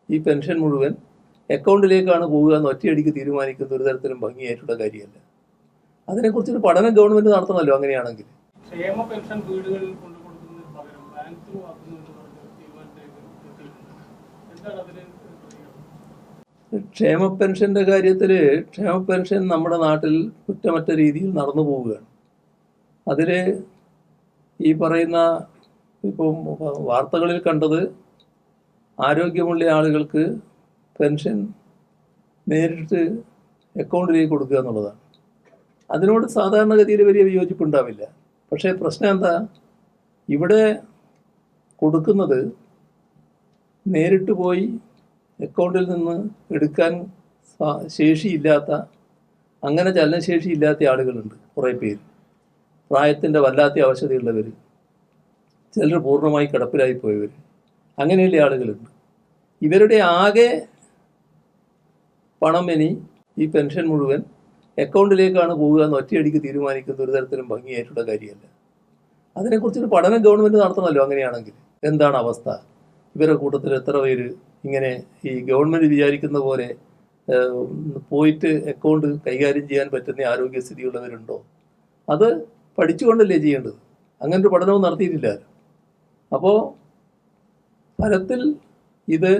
ഈ പെൻഷൻ മുഴുവൻ അക്കൗണ്ടിലേക്കാണ് പോവുക എന്ന് ഒറ്റയടിക്ക് തീരുമാനിക്കുന്ന ഒരു തരത്തിലും ഭംഗിയായിട്ടുള്ള കാര്യമല്ല. അതിനെക്കുറിച്ചൊരു പഠനം ഗവൺമെന്റ് നടത്തണമല്ലോ. അങ്ങനെയാണെങ്കിൽ ക്ഷേമ പെൻഷൻ വീടുകളിൽ കൊണ്ടുകൊടുക്കുന്നതിന് പകരം ബാങ്ക് ത്രൂ ആക്കുന്നുണ്ട് എന്താണ് അതിന്? ക്ഷേമ പെൻഷന്റെ കാര്യത്തിൽ ക്ഷേമ പെൻഷൻ നമ്മുടെ നാട്ടിൽ കുറ്റമറ്റ രീതിയിൽ നടന്നു പോവുകയാണ്. അതിൽ ഈ പറയുന്ന ഇപ്പം വാർത്തകളിൽ കണ്ടത് ആരോഗ്യമുള്ള ആളുകൾക്ക് പെൻഷൻ നേരിട്ട് അക്കൗണ്ടിലേക്ക് കൊടുക്കുക എന്നുള്ളതാണ്. അതിനോട് സാധാരണഗതിയിൽ വലിയ വിയോജിപ്പുണ്ടാവില്ല. പക്ഷേ പ്രശ്നം എന്താ, ഇവിടെ കൊടുക്കുന്നത് നേരിട്ട് പോയി അക്കൗണ്ടിൽ നിന്ന് എടുക്കാൻ ശേഷിയില്ലാത്ത, അങ്ങനെ ചലനശേഷിയില്ലാത്ത ആളുകളുണ്ട് കുറേ പേര്. പ്രായത്തിൻ്റെ വല്ലാത്ത അവശതയുള്ളവർ, ചിലർ പൂർണ്ണമായി കിടപ്പിലായി പോയവർ, അങ്ങനെയുള്ള ആളുകളുണ്ട്. ഇവരുടെ ആകെ പണം ഇനി ഈ പെൻഷൻ മുഴുവൻ അക്കൗണ്ടിലേക്കാണ് പോവുക എന്ന് ഒറ്റയടിക്ക് തീരുമാനിക്കുന്ന ഒരു തരത്തിലും ഭംഗിയായിട്ടുള്ള കാര്യമല്ല. അതിനെക്കുറിച്ചൊരു പഠനം ഗവൺമെന്റ് നടത്തണമല്ലോ. അങ്ങനെയാണെങ്കിൽ എന്താണ് അവസ്ഥ, ഇവരുടെ കൂട്ടത്തിൽ എത്ര പേര് ഇങ്ങനെ ഈ ഗവൺമെന്റ് വിചാരിക്കുന്ന പോലെ പോയിട്ട് അക്കൗണ്ട് കൈകാര്യം ചെയ്യാൻ പറ്റുന്ന ആരോഗ്യസ്ഥിതിയുള്ളവരുണ്ടോ? അത് പഠിച്ചുകൊണ്ടല്ലേ ചെയ്യേണ്ടത്. അങ്ങനൊരു പഠനവും നടത്തിയിട്ടില്ല. അപ്പോൾ ഫലത്തിൽ ഇത്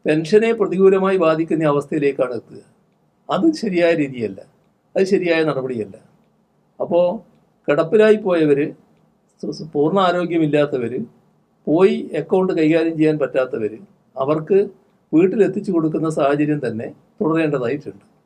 പെൻഷനെ പ്രതികൂലമായി ബാധിക്കുന്ന അവസ്ഥയിലേക്കാണ് എത്തുക. അത് ശരിയായ രീതിയല്ല, അത് ശരിയായ നടപടിയല്ല. അപ്പോൾ കിടപ്പിലായി പോയവർ, പൂർണ്ണ ആരോഗ്യമില്ലാത്തവർ, പോയി അക്കൗണ്ട് കൈകാര്യം ചെയ്യാൻ പറ്റാത്തവർ, അവർക്ക് വീട്ടിലെത്തിച്ചു കൊടുക്കുന്ന സാഹചര്യം തന്നെ തുടരേണ്ടതായിട്ടുണ്ട്.